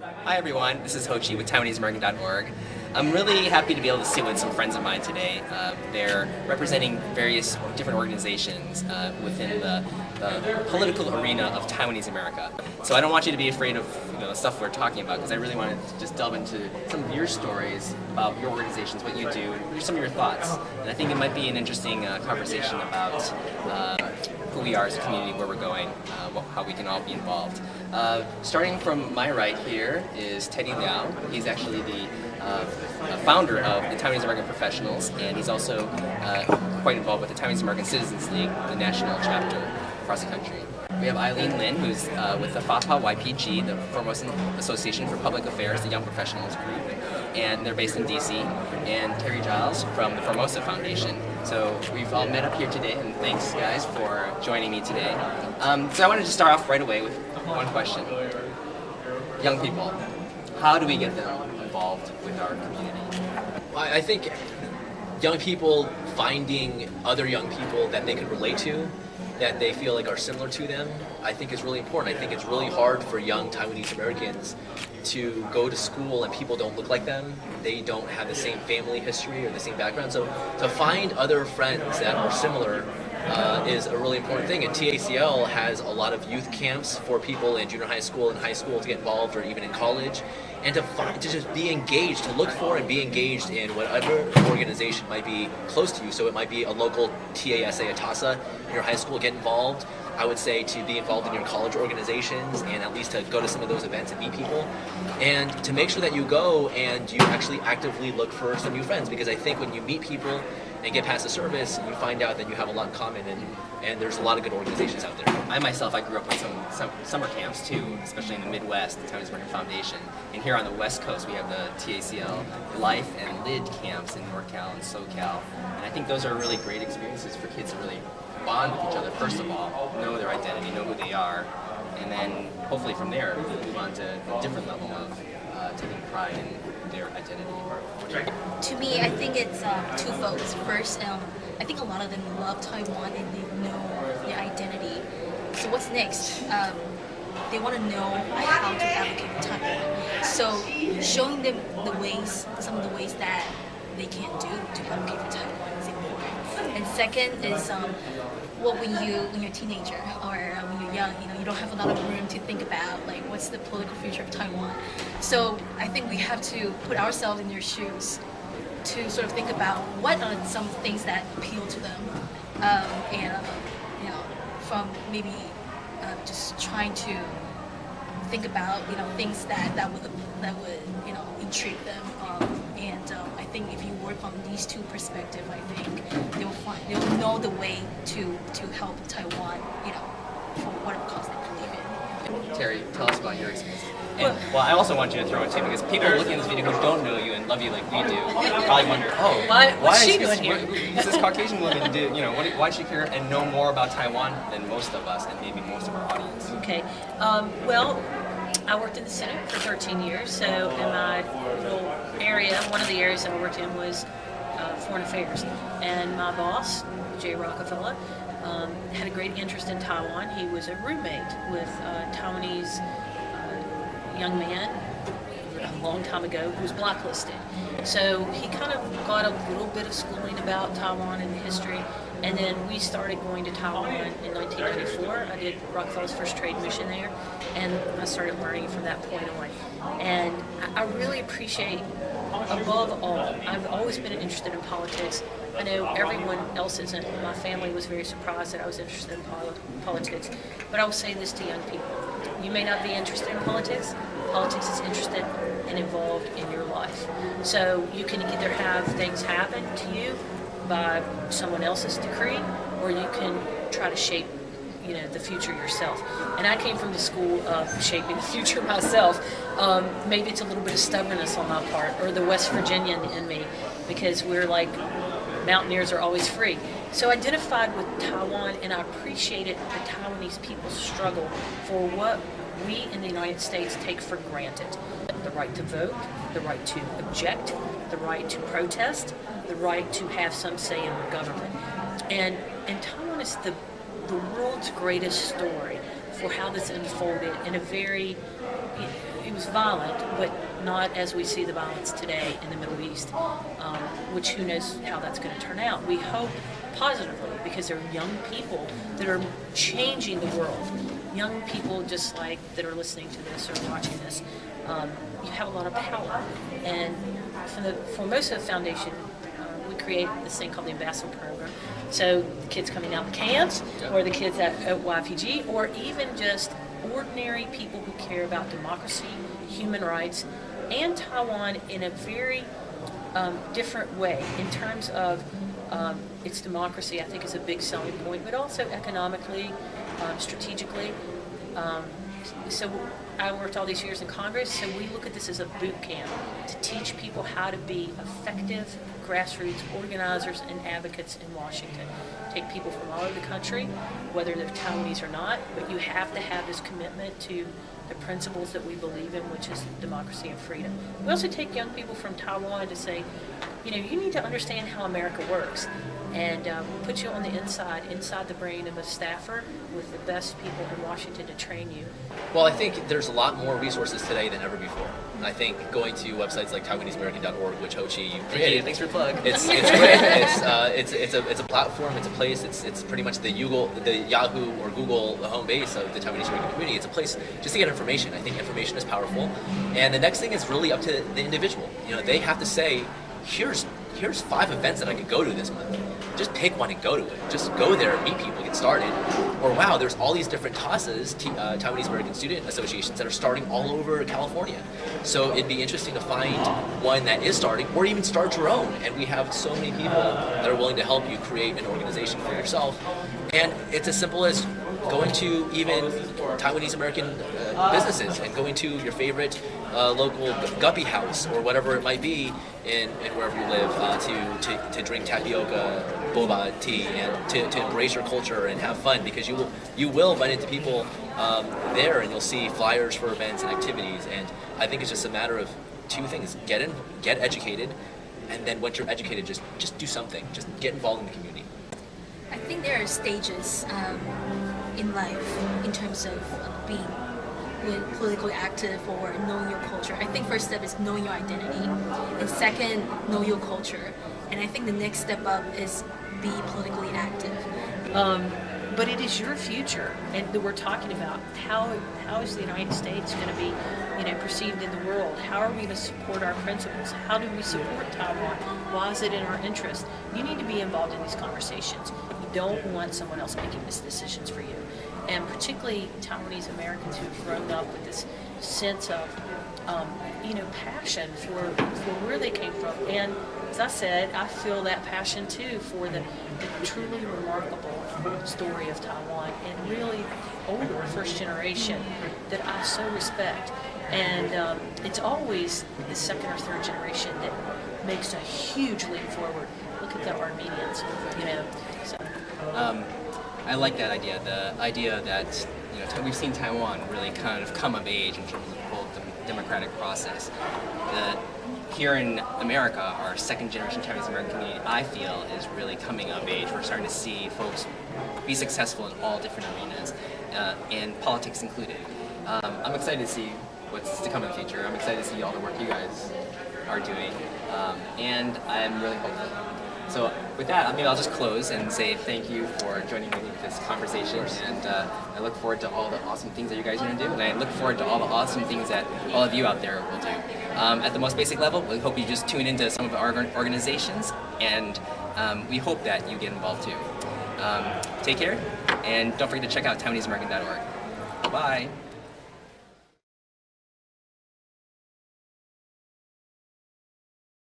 Hi everyone, this is Ho Chie with TaiwaneseAmerican.org. I'm really happy to be able to sit with some friends of mine today. They're representing various different organizations within the political arena of Taiwanese America. So I don't want you to be afraid of the stuff we're talking about, because I really want to just delve into some of your stories about your organizations, what you do, and some of your thoughts. And I think it might be an interesting conversation about who we are as a community, where we're going, how we can all be involved. Starting from my right here is Terri Giles. He's actually the founder of the Taiwanese American Professionals, and he's also quite involved with the Taiwanese American Citizens League, the national chapter across the country. We have Eileen Lin, who's with the FAPA YPG, the Formosan Association for Public Affairs, the Young Professionals group, and they're based in DC, and Terri Giles from the Formosa Foundation. So we've all met up here today, and thanks guys for joining me today. So I wanted to start off right away with one question. Young people, how do we get them involved with our community? I think young people finding other young people that they can relate to, that they feel like are similar to them, I think is really important. I think it's really hard for young Taiwanese Americans to go to school and people don't look like them. They don't have the same family history or the same background. So to find other friends that are similar is a really important thing. And TACL has a lot of youth camps for people in junior high school and high school to get involved, or even in college. And to just be engaged, to look for and be engaged in whatever organization might be close to you. So it might be a local TASA, a TASA in your high school, get involved. I would say to be involved in your college organizations, and at least to go to some of those events and meet people. And to make sure that you go and you actually actively look for some new friends, because I think when you meet people and get past the service, you find out that you have a lot in common, and there's a lot of good organizations out there. I myself, I grew up with some summer camps too, especially in the Midwest, the Taiwanese American Foundation. And here on the West Coast, we have the TACL Life and Lid camps in NorCal and SoCal. And I think those are really great experiences for kids to really bond with each other, first of all, know their identity, know who they are, and then hopefully from there move on to a different level of taking pride in their identity. To me, I think it's twofold. First, I think a lot of them love Taiwan and they know their identity. So what's next? They want to know how to advocate for Taiwan. So showing them the ways, some of the ways that they can do to advocate for Taiwan is important. And second is, when you're a teenager or when you're young, you don't have a lot of room to think about like what's the political future of Taiwan. So I think we have to put ourselves in their shoes to sort of think about what are some things that appeal to them, from maybe just trying to think about things that would intrigue them. I think if you work on these two perspectives, I think they'll know the way to help Taiwan, for whatever cause they believe in. Terri, tell us about your experience. And, I also want you to throw in too, because people looking at this video who don't know you and love you like we do probably wonder, what's she doing here? What's this Caucasian woman do? Why does she care and know more about Taiwan than most of us and maybe most of our audience? Okay. I worked in the Senate for 13 years, so in my little area, one of the areas that I worked in was foreign affairs. And my boss, Jay Rockefeller, had a great interest in Taiwan. He was a roommate with a Taiwanese young man a long time ago who was blacklisted. So he kind of got a little bit of schooling about Taiwan and the history. And then we started going to Taiwan in 1994. I did Rockefeller's first trade mission there, and I started learning from that point on. And I really appreciate, above all, I've always been interested in politics. I know everyone else isn't. My family was very surprised that I was interested in politics. But I will say this to young people. You may not be interested in politics. Politics is interested and involved in your life. So you can either have things happen to you by someone else's decree, or you can try to shape the future yourself. And I came from the school of shaping the future myself. Maybe it's a little bit of stubbornness on my part, or the West Virginian in me, because we're like, mountaineers are always free. So I identified with Taiwan, and I appreciated the Taiwanese people's struggle for what we in the United States take for granted. The right to vote, the right to object, the right to protest, the right to have some say in the government. And Taiwan is the world's greatest story for how this unfolded in a very it was violent, but not as we see the violence today in the Middle East, which who knows how that's going to turn out. We hope positively because there are young people that are changing the world. Young people just like that are listening to this or watching this. You have a lot of power. And from the Formosa Foundation, we create this thing called the Ambassador Program. So the kids coming out of camps, or the kids at YPG, or even just ordinary people who care about democracy, human rights, and Taiwan in a very different way in terms of its democracy. I think is a big selling point, but also economically, strategically. So I worked all these years in Congress, so we look at this as a boot camp to teach people how to be effective grassroots organizers and advocates in Washington. Take people from all over the country, whether they're Taiwanese or not, but you have to have this commitment to the principles that we believe in, which is democracy and freedom. We also take young people from Taiwan to say, you need to understand how America works. And we'll put you on the inside the brain of a staffer with the best people in Washington to train you. Well, I think there's a lot more resources today than ever before. I think going to websites like TaiwaneseAmerican.org, which Ho Chie you created. Thanks for the plug. It's great. It's a platform. It's a place. It's pretty much the Yahoo or Google home base of the Taiwanese American community. It's a place just to get information. I think information is powerful, and the next thing is really up to the individual. They have to say, here's 5 events that I could go to this month. Just pick one and go to it. Just go there, meet people, get started. Or wow, there's all these different TASAs, Taiwanese American Student Associations, that are starting all over California. So it'd be interesting to find one that is starting, or even start your own. And we have so many people that are willing to help you create an organization for yourself. And it's as simple as going to even Taiwanese American businesses and going to your favorite local guppy house or whatever it might be in wherever you live to drink tapioca, boba tea, and to embrace your culture and have fun, because you will run into people there, and you'll see flyers for events and activities. And I think it's just a matter of 2 things: get educated, and then once you're educated, just do something. Just get involved in the community. I think there are stages in life in terms of being politically active or knowing your culture. I think first step is knowing your identity, and second, know your culture. And I think the next step up is be politically active. But it is your future, and that we're talking about. How is the United States going to be, perceived in the world? How are we going to support our principles? How do we support Taiwan? Why is it in our interest? You need to be involved in these conversations. You don't want someone else making these decisions for you. And particularly Taiwanese Americans who've grown up with this sense of, passion for where they came from. And as I said, I feel that passion too for the truly remarkable story of Taiwan, and really older first generation that I so respect. And it's always the second or third generation that makes a huge leap forward. Look at the Armenians, So. I like that idea. The idea that we've seen Taiwan really kind of come of age in terms of the whole democratic process. Here in America, our second generation Taiwanese American community, I feel, is really coming of age. We're starting to see folks be successful in all different arenas, and politics included. I'm excited to see what's to come in the future. I'm excited to see all the work you guys are doing, and I'm really hopeful. So with that, maybe I'll just close and say thank you for joining me in this conversation, and I look forward to all the awesome things that you guys are going to do, and I look forward to all the awesome things that all of you out there will do. At the most basic level, we hope you just tune into some of our organizations, and we hope that you get involved too. Take care, and don't forget to check out TaiwaneseAmerican.org. Bye-bye.